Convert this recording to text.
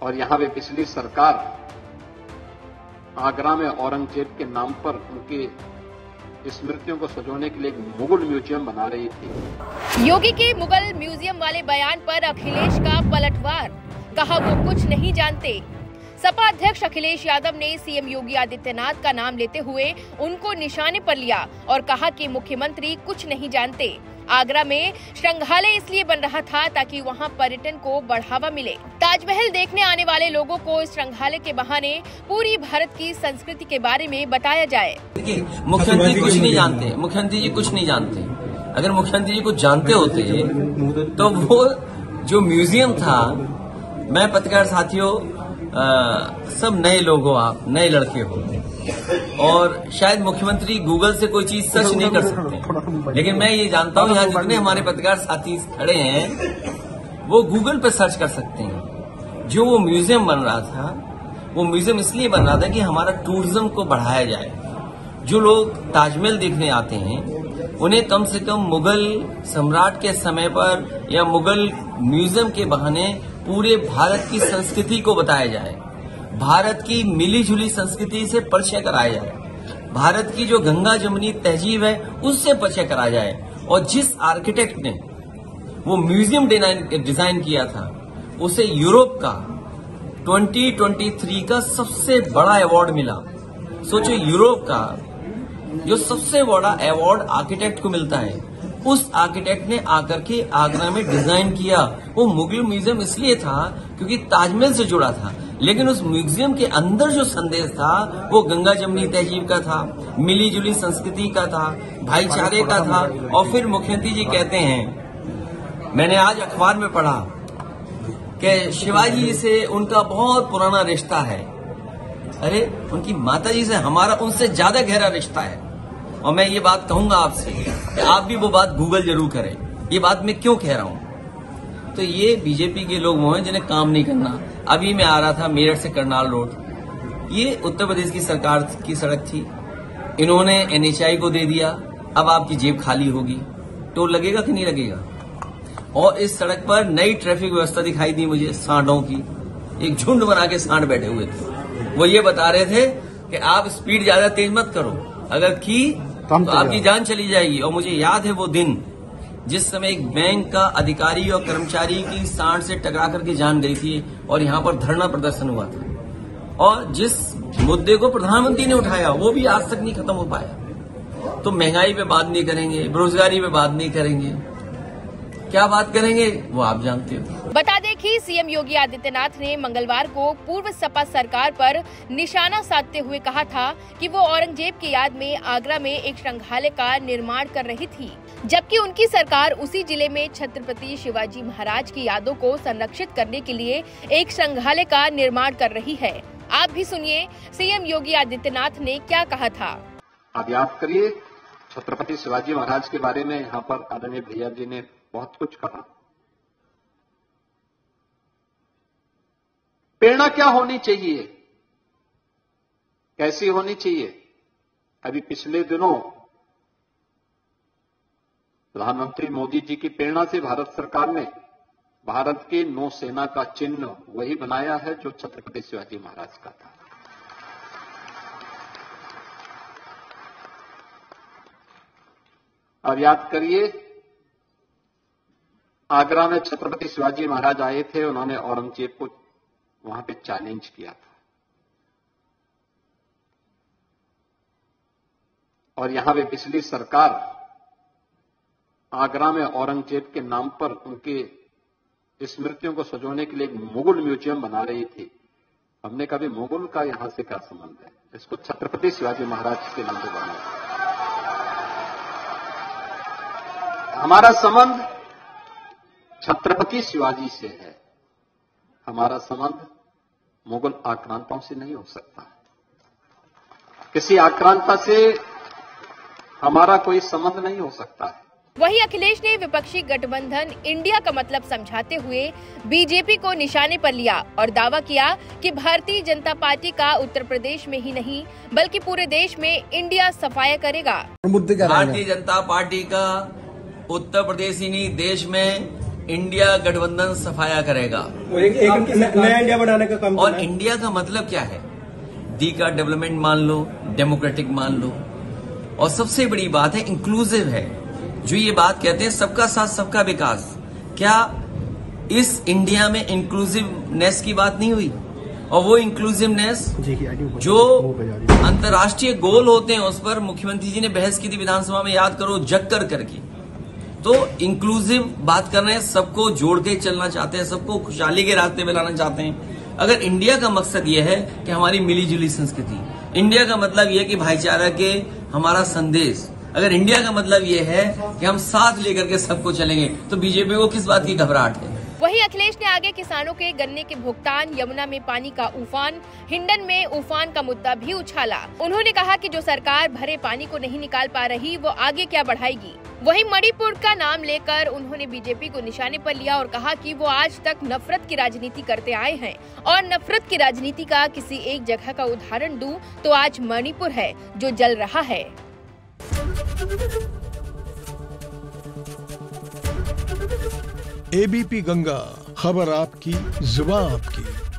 और यहां पे पिछली सरकार आगरा में औरंगजेब के नाम पर उनकी स्मृतियों को सजोने के लिए एक मुगल म्यूजियम बना रही थी। योगी के मुगल म्यूजियम वाले बयान पर अखिलेश का पलटवार, कहा वो कुछ नहीं जानते। सपा अध्यक्ष अखिलेश यादव ने सीएम योगी आदित्यनाथ का नाम लेते हुए उनको निशाने पर लिया और कहा कि मुख्यमंत्री कुछ नहीं जानते। आगरा में संग्रहालय इसलिए बन रहा था ताकि वहां पर्यटन को बढ़ावा मिले। ताजमहल देखने आने वाले लोगों को इस संग्रहालय के बहाने पूरी भारत की संस्कृति के बारे में बताया जाए। मुख्यमंत्री कुछ नहीं जानते, मुख्यमंत्री जी कुछ नहीं जानते। अगर मुख्यमंत्री जी कुछ जानते होते तो वो जो म्यूजियम था, मैं पत्रकार साथियों सब नए लोग हो, आप नए लड़के हो और शायद मुख्यमंत्री गूगल से कोई चीज सर्च नहीं कर सकते, लेकिन मैं ये जानता हूँ यहाँ जितने हमारे पत्रकार साथी खड़े हैं वो गूगल पे सर्च कर सकते हैं। जो वो म्यूजियम बन रहा था, वो म्यूजियम इसलिए बन रहा था कि हमारा टूरिज्म को बढ़ाया जाए। जो लोग ताजमहल देखने आते हैं उन्हें कम से कम मुगल सम्राट के समय पर या मुगल म्यूजियम के बहाने पूरे भारत की संस्कृति को बताया जाए, भारत की मिली जुली संस्कृति से परिचय कराया जाए, भारत की जो गंगा जमुनी तहजीब है उससे परिचय कराया जाए। और जिस आर्किटेक्ट ने वो म्यूजियम डिजाइन किया था उसे यूरोप का 2023 का सबसे बड़ा अवार्ड मिला। सोचो, यूरोप का जो सबसे बड़ा अवार्ड आर्किटेक्ट को मिलता है, उस आर्किटेक्ट ने आकर के आगरा में डिजाइन किया। वो मुगल म्यूजियम इसलिए था क्योंकि ताजमहल से जुड़ा था, लेकिन उस म्यूजियम के अंदर जो संदेश था वो गंगा जमुनी तहजीब का था, मिली जुली संस्कृति का था, भाईचारे का था। और फिर मुख्यमंत्री जी कहते हैं, मैंने आज अखबार में पढ़ा कि शिवाजी से उनका बहुत पुराना रिश्ता है। अरे, उनकी माताजी से हमारा उनसे ज्यादा गहरा रिश्ता है। और मैं ये बात कहूंगा आपसे कि आप भी वो बात गूगल जरूर करें। ये बात मैं क्यों कह रहा हूं, तो ये बीजेपी के लोग वो हैं जिन्हें काम नहीं करना। अभी मैं आ रहा था मेरठ से करनाल रोड, ये उत्तर प्रदेश की सरकार की सड़क थी, इन्होंने NHAI को दे दिया। अब आपकी जेब खाली होगी, टोल लगेगा कि नहीं लगेगा। और इस सड़क पर नई ट्रैफिक व्यवस्था दिखाई दी मुझे, सांडों की एक झुंड बना के सांड बैठे हुए थे। वो ये बता रहे थे कि आप स्पीड ज्यादा तेज मत करो, अगर की तो आपकी जान चली जाएगी। और मुझे याद है वो दिन जिस समय एक बैंक का अधिकारी और कर्मचारी की सांड से टकरा करके जान गई थी और यहाँ पर धरना प्रदर्शन हुआ था। और जिस मुद्दे को प्रधानमंत्री ने उठाया वो भी आज तक नहीं खत्म हो पाया। तो महंगाई पे बात नहीं करेंगे, बेरोजगारी पे बात नहीं करेंगे, क्या बात करेंगे वो आप जानते हो। बता दें कि सीएम योगी आदित्यनाथ ने मंगलवार को पूर्व सपा सरकार पर निशाना साधते हुए कहा था कि वो औरंगजेब की याद में आगरा में एक संग्रहालय का निर्माण कर रही थी, जबकि उनकी सरकार उसी जिले में छत्रपति शिवाजी महाराज की यादों को संरक्षित करने के लिए एक संग्रहालय का निर्माण कर रही है। आप भी सुनिए सीएम योगी आदित्यनाथ ने क्या कहा था। आप याद करिए, छत्रपति शिवाजी महाराज के बारे में यहाँ पर आदरणीय भैया जी ने बहुत कुछ कहा। प्रेरणा क्या होनी चाहिए, कैसी होनी चाहिए। अभी पिछले दिनों प्रधानमंत्री मोदी जी की प्रेरणा से भारत सरकार ने भारत की नौसेना का चिन्ह वही बनाया है जो छत्रपति शिवाजी महाराज का था। अब याद करिए, आगरा में छत्रपति शिवाजी महाराज आए थे, उन्होंने औरंगजेब को वहां पे चैलेंज किया था। और यहां पे पिछली सरकार आगरा में औरंगजेब के नाम पर उनकी स्मृतियों को सजोने के लिए एक मुगल म्यूजियम बना रही थी। हमने कभी मुगल का यहां से क्या संबंध है, इसको छत्रपति शिवाजी महाराज के नाम से बनाया। हमारा संबंध छत्रपति शिवाजी से है, हमारा संबंध मुगल आक्रांताओं से नहीं हो सकता। किसी आक्रांता से हमारा कोई संबंध नहीं हो सकता है। वहीं अखिलेश ने विपक्षी गठबंधन इंडिया का मतलब समझाते हुए बीजेपी को निशाने पर लिया और दावा किया कि भारतीय जनता पार्टी का उत्तर प्रदेश में ही नहीं बल्कि पूरे देश में इंडिया सफाया करेगा। भारतीय जनता पार्टी का उत्तर प्रदेश ही नहीं देश में इंडिया गठबंधन सफाया करेगा। एक नया इंडिया बनाने का काम और इंडिया का मतलब क्या है? डी का डेवलपमेंट मान लो, डेमोक्रेटिक मान लो, और सबसे बड़ी बात है इंक्लूसिव है। जो ये बात कहते हैं सबका साथ सबका विकास, क्या इस इंडिया में इंक्लूसिवनेस की बात नहीं हुई? और वो इंक्लूसिवनेस जो अंतर्राष्ट्रीय गोल होते हैं उस पर मुख्यमंत्री जी ने बहस की थी विधानसभा में, याद करो, जक्कर करके। तो इंक्लूसिव बात कर रहे हैं, सबको जोड़ के चलना चाहते हैं, सबको खुशहाली के रास्ते पे लाना चाहते हैं। अगर इंडिया का मकसद यह है कि हमारी मिलीजुली संस्कृति, इंडिया का मतलब यह कि भाईचारा के हमारा संदेश, अगर इंडिया का मतलब यह है कि हम साथ लेकर के सबको चलेंगे, तो बीजेपी को किस बात की घबराहट है? वहीं अखिलेश ने आगे किसानों के गन्ने के भुगतान, यमुना में पानी का उफान, हिंडन में उफान का मुद्दा भी उछाला। उन्होंने कहा कि जो सरकार भरे पानी को नहीं निकाल पा रही, वो आगे क्या बढ़ाएगी। वहीं मणिपुर का नाम लेकर उन्होंने बीजेपी को निशाने पर लिया और कहा कि वो आज तक नफरत की राजनीति करते आए हैं, और नफरत की राजनीति का किसी एक जगह का उदाहरण दूं तो आज मणिपुर है जो जल रहा है। एबीपी गंगा, खबर आपकी, जुबान आपकी।